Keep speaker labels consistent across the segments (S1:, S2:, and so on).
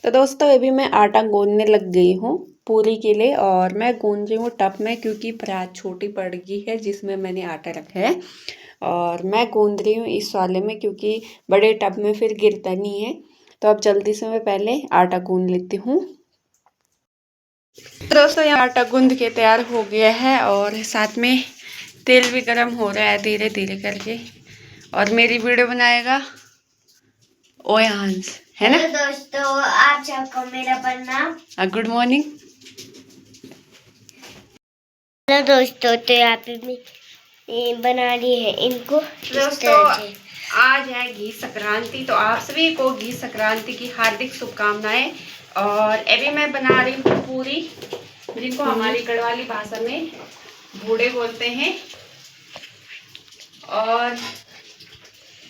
S1: तो दोस्तों अभी मैं आटा गूंदने लग गई हूँ पूरी के लिए। और मैं गूंद रही हूँ टब में क्योंकि परात छोटी पड़ गई है जिसमें मैंने आटा रखा है। और मैं गूंद रही हूँ इस वाले में क्योंकि बड़े टब में फिर गिरता नहीं है। तो अब जल्दी से मैं पहले आटा गूंद लेती हूँ। तो दोस्तों यहाँ आटा गूंद के तैयार हो गया है और साथ में तेल भी गर्म हो रहा है धीरे धीरे करके। और मेरी वीडियो बनाएगा ओयांश, है ना?
S2: दोस्तों आप सबको मेरा प्रणाम।
S1: Good morning.
S2: हेलो दोस्तों, तो यहाँ पे मैं बना रही है इनको।
S1: दोस्तों आज है घी संक्रांति, तो आप सभी को घी संक्रांति की हार्दिक शुभकामनाएं। और अभी मैं बना रही हूँ पूरी, जिनको हमारी गढ़वाली भाषा में बूढ़े बोलते हैं। और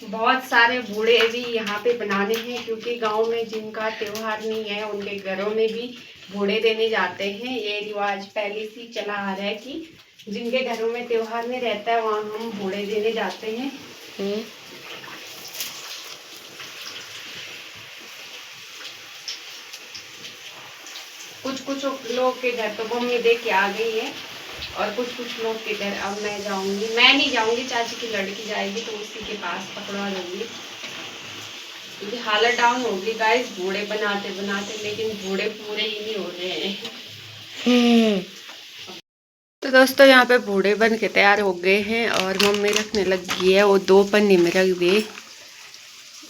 S1: बहुत सारे बूढ़े भी यहाँ पे बनाने हैं क्योंकि गांव में जिनका त्योहार नहीं है उनके घरों में भी बूढ़े देने जाते हैं। ये रिवाज पहले से चला आ रहा है कि जिनके घरों में त्योहार नहीं रहता है वहाँ हम बूढ़े देने जाते हैं। कुछ लोग के घर तो मम्मी दे के आ गई है और कुछ लोग के घर अब मैं जाऊंगी। मैं नहीं जाऊंगी, चाची की लड़की जाएगी तो उसी के पास पकड़वा दूंगी क्योंकि हालत डाउन होगी गाइस बूढ़े बनाते बनाते। लेकिन बूढ़े पूरे ही नहीं हो रहे हैं। तो दोस्तों यहाँ पे बूढ़े बन के तैयार हो गए हैं और मम्मी रखने लग गई है। वो 2 पन्नी में रख दी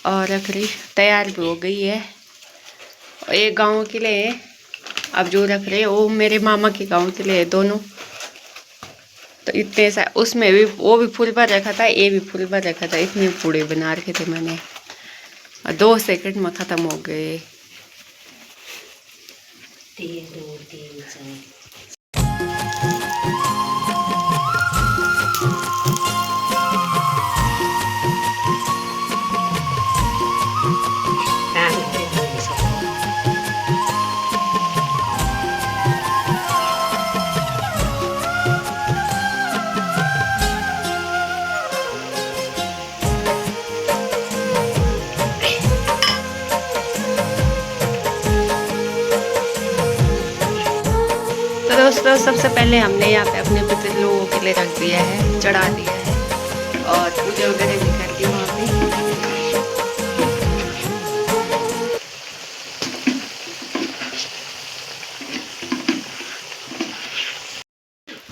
S1: और रख रही, तैयार भी हो गई है। और एक गाँव के लिए अब जो रख रहे वो मेरे मामा के गाँव के लिए दोनों। तो इतने सा उसमें भी वो भी फुल भर रखा था, ये भी फुल भर रखा था। इतने बूढ़े बना रखे थे मैंने और 2 सेकंड में ख़त्म हो गए। तो दोस्तों सबसे पहले हमने यहाँ पे अपने पितृ लोगों के लिए रख दिया है, चढ़ा दिया है और पूजा वगैरह भी कर दी वहाँ पे।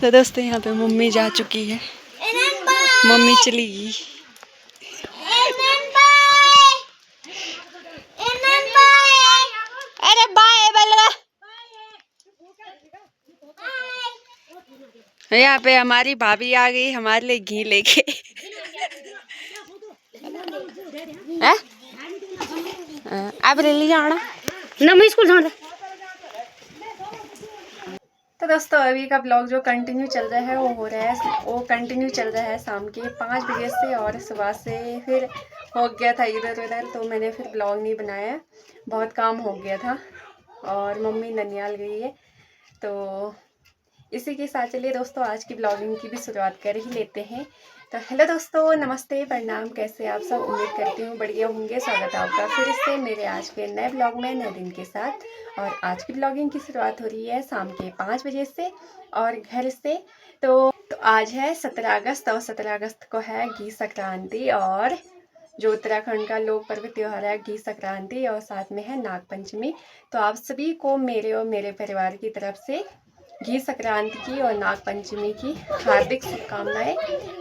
S1: तो दोस्तों यहाँ पे मम्मी जा चुकी है, मम्मी चली गई। अरे बाय बलवा। यहाँ पे हमारी भाभी आ गई हमारे लिए घी लेके। अब ले जाना ना, मैं स्कूल जाना। तो दोस्तों अभी का ब्लॉग जो कंटिन्यू चल रहा है वो कंटिन्यू चल रहा है शाम के 5 बजे से। और सुबह से फिर हो गया था इधर उधर, तो मैंने फिर ब्लॉग नहीं बनाया, बहुत काम हो गया था। और मम्मी ननियाल गई है, तो इसी के साथ चलिए दोस्तों आज की ब्लॉगिंग की भी शुरुआत कर ही लेते हैं। तो हेलो दोस्तों, नमस्ते, प्रणाम, कैसे आप सब? उम्मीद करती हूँ बढ़िया होंगे। स्वागत है आपका फिर से मेरे आज के नए ब्लॉग में, नए दिन के साथ। और आज की ब्लॉगिंग की शुरुआत हो रही है शाम के 5 बजे से और घर से। तो आज है 17 अगस्त और 17 अगस्त को है घी संक्रांति। और जो उत्तराखंड का लोक पर्व त्योहार है घी संक्रांति, और साथ में है नाग पंचमी। तो आप सभी को मेरे और मेरे परिवार की तरफ से घी संक्रांति की और नाग पंचमी की हार्दिक शुभकामनाएं।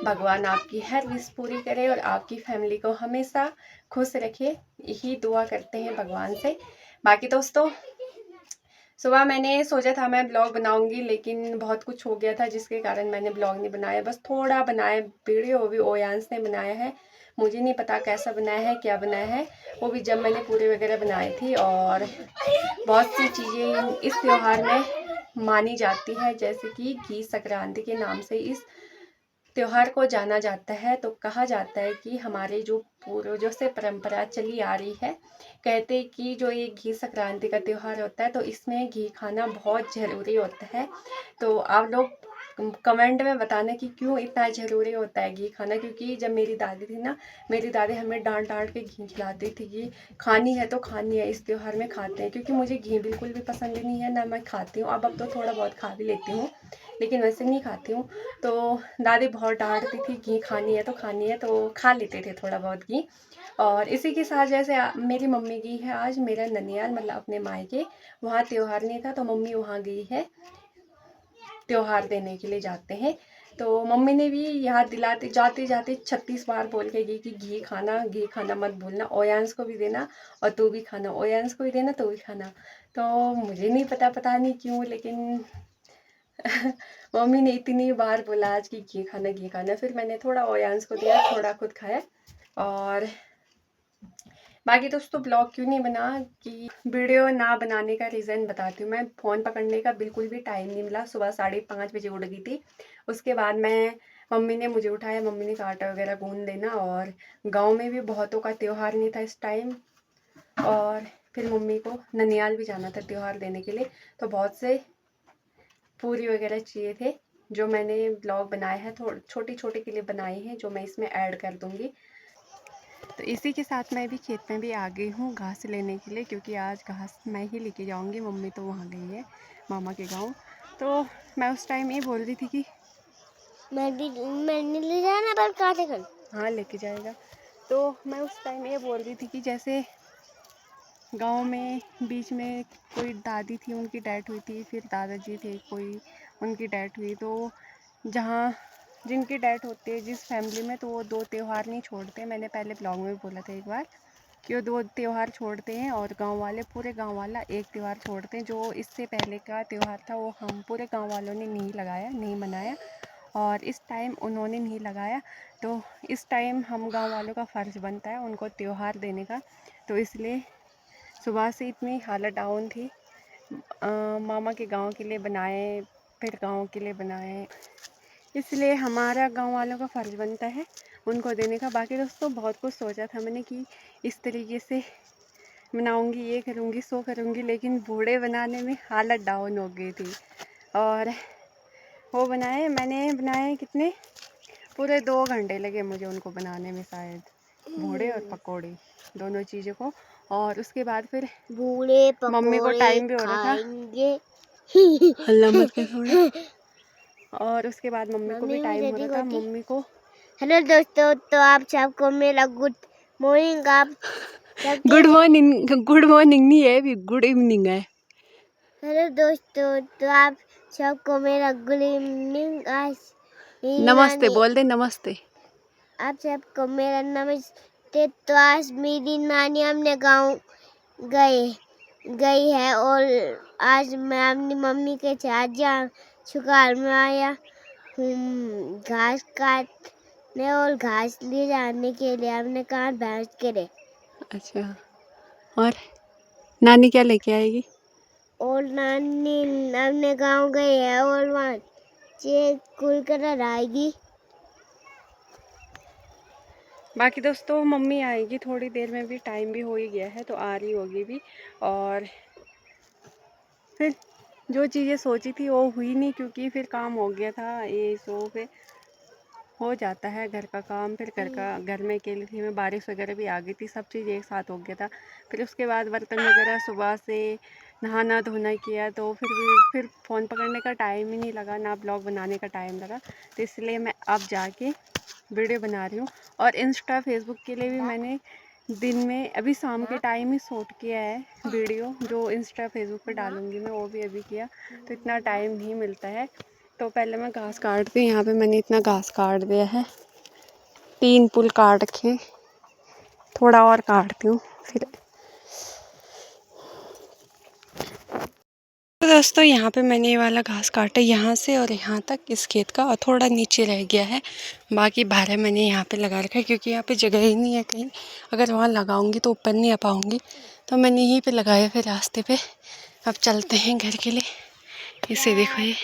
S1: भगवान आपकी हर विश पूरी करे और आपकी फैमिली को हमेशा खुश रखे, यही दुआ करते हैं भगवान से। बाकी दोस्तों सुबह मैंने सोचा था मैं ब्लॉग बनाऊंगी, लेकिन बहुत कुछ हो गया था जिसके कारण मैंने ब्लॉग नहीं बनाया। बस थोड़ा बनाया वीडियो, भी ओयांश ने बनाया है। मुझे नहीं पता कैसा बनाया है, क्या बनाया है, वो भी जब मैंने पूरी वगैरह बनाई थी। और बहुत सी चीज़ें इस त्यौहार में मानी जाती है, जैसे कि घी संक्रांति के नाम से इस त्योहार को जाना जाता है। तो कहा जाता है कि हमारे जो पूर्वजों से परंपरा चली आ रही है, कहते हैं कि जो ये घी संक्रांति का त्यौहार होता है तो इसमें घी खाना बहुत ज़रूरी होता है। तो आप लोग कमेंट में बताना कि क्यों इतना ज़रूरी होता है घी खाना। क्योंकि जब मेरी दादी थी ना, मेरी दादी हमें डांट डांट के घी खिलाती थी कि खानी है तो खानी है, इस त्योहार में खाते हैं। क्योंकि मुझे घी बिल्कुल भी पसंद नहीं है, ना मैं खाती हूँ। अब तो थोड़ा बहुत खा भी लेती हूँ, लेकिन वैसे नहीं खाती हूँ। तो दादी बहुत डांटती थी, घी खानी है तो खानी है, तो खा लेते थे थोड़ा बहुत घी। और इसी के साथ जैसे मेरी मम्मी गई है आज मेरा ननियाल, मतलब अपने मायके। वहाँ त्योहार नहीं था तो मम्मी वहाँ गई है, त्योहार देने के लिए जाते हैं। तो मम्मी ने भी याद दिलाते जाते जाते 36 बार बोल के गई कि घी खाना मत भूलना, ओयांस को भी देना और तू भी खाना, ओयांस को भी देना तू भी खाना। तो मुझे नहीं पता नहीं क्यों, लेकिन मम्मी ने इतनी बार बोला आज कि घी खाना। फिर मैंने थोड़ा ओयांस को दिया, थोड़ा खुद खाया। और बाकी दोस्तों ब्लॉग क्यों नहीं बना कि वीडियो ना बनाने का रीज़न बताती हूँ मैं। फ़ोन पकड़ने का बिल्कुल भी टाइम नहीं मिला। सुबह 5:30 बजे उठ गई थी। उसके बाद मम्मी ने मुझे उठाया, मम्मी ने आटा वगैरह गूंद देना। और गांव में भी बहुतों का त्यौहार नहीं था इस टाइम। और फिर मम्मी को ननियाल भी जाना था त्यौहार देने के लिए, तो बहुत से पूरी वगैरह चाहिए थे, जो मैंने ब्लॉग बनाया है थोड़े छोटे छोटे के लिए बनाए हैं, जो मैं इसमें ऐड कर दूँगी। तो इसी के साथ मैं भी खेत में भी आ गई हूँ घास लेने के लिए, क्योंकि आज घास मैं ही लेके जाऊँगी। मम्मी तो वहाँ गई है मामा के गांव। तो मैं उस टाइम ये बोल रही थी कि
S2: मैंने ले जाना पर काटे कर।
S1: हाँ लेके जाएगा। तो मैं उस टाइम ये बोल रही थी कि जैसे गांव में बीच में कोई दादी थी, उनकी डेथ हुई थी, फिर दादाजी थे कोई, उनकी डेथ हुई। तो जहाँ जिनकी डेथ होती है जिस फैमिली में, तो वो 2 त्यौहार नहीं छोड़ते। मैंने पहले ब्लॉग में भी बोला था एक बार कि वो 2 त्यौहार छोड़ते हैं, और गांव वाले पूरे गांव वाला एक त्यौहार छोड़ते हैं। जो इससे पहले का त्यौहार था वो हम पूरे गांव वालों ने नहीं लगाया, नहीं मनाया, और इस टाइम उन्होंने नहीं लगाया। तो इस टाइम हम गांव वालों का फ़र्ज़ बनता है उनको त्यौहार देने का। तो इसलिए सुबह से इतनी हालत डाउन थी। मामा के गांव के लिए बनाए, फिर गांव के लिए बनाए, इसलिए हमारा गांव वालों का फ़र्ज़ बनता है उनको देने का। बाकी दोस्तों बहुत कुछ सोचा था मैंने कि इस तरीके से बनाऊंगी, ये करूंगी, सो करूंगी, लेकिन बूढ़े बनाने में हालत डाउन हो गई थी। और वो मैंने बनाए कितने, पूरे 2 घंटे लगे मुझे उनको बनाने में, शायद बूढ़े और पकौड़े दोनों चीज़ों को। और उसके बाद फिर
S2: बूढ़े
S1: मम्मी को
S2: पकोड़े
S1: टाइम भी हो रहा था,
S2: खाएंगे।
S1: हल्ला मत कर थोड़ा। और उसके बाद मम्मी को भी
S2: मम्मी भी
S1: टाइम हो
S2: रेडी
S1: रहा था,
S2: होती।
S1: मम्मी को।
S2: हेलो दोस्तों, तो आप सबको मेरा गुड मॉर्निंग। आप
S1: गुड मॉर्निंग नहीं है, भी गुड इवनिंग है।
S2: हेलो दोस्तों, तो आप सबको मेरा गुड इवनिंग। आज मेरी
S1: नमस्ते
S2: नानी,
S1: बोल दे, नमस्ते।
S2: आप सबको मेरा नमस्ते। तो आज मेरी नानी हमने गाँव गई है, और आज मैं अपनी मम्मी के साथ सुखाल में आया हूँ घास काटने और घास ले जाने के लिए। हमने कहा भैंस के लिए।
S1: अच्छा, और नानी क्या लेके आएगी?
S2: और नानी अपने गांव गई है, और वहाँ से कुल कर आएगी।
S1: बाकी दोस्तों मम्मी आएगी थोड़ी देर में, भी टाइम भी हो ही गया है, तो आ रही होगी भी। और फिर जो चीज़ें सोची थी वो हुई नहीं, क्योंकि फिर काम हो गया था, ये सो फिर हो जाता है घर का काम। फिर घर में अकेली थी मैं, बारिश वगैरह भी आ गई थी, सब चीज़ एक साथ हो गया था। फिर उसके बाद बर्तन वगैरह सुबह से नहाना धोना किया, तो फिर फ़ोन पकड़ने का टाइम ही नहीं लगा, ना ब्लॉग बनाने का टाइम लगा। तो इसलिए मैं अब जाके वीडियो बना रही हूँ। और इंस्टा फेसबुक के लिए भी मैंने दिन में अभी शाम के टाइम ही शूट किया है वीडियो, जो इंस्टा फेसबुक पे डालूँगी मैं, वो भी अभी किया। तो इतना टाइम नहीं मिलता है। तो पहले मैं घास काटती हूँ। यहाँ पे मैंने इतना घास काट दिया है, 3 पुल काट रखे, थोड़ा और काटती हूँ फिर। तो दोस्तों यहाँ पे मैंने ये वाला घास काटा, यहाँ से और यहाँ तक इस खेत का, और थोड़ा नीचे रह गया है। बाकी बाहर मैंने यहाँ पे लगा रखा है, क्योंकि यहाँ पे जगह ही नहीं है कहीं। अगर वहाँ लगाऊंगी तो ऊपर नहीं आ पाऊँगी, तो मैंने यहीं पे लगाया फिर रास्ते पे। अब चलते हैं घर के लिए। इसे देखो, ये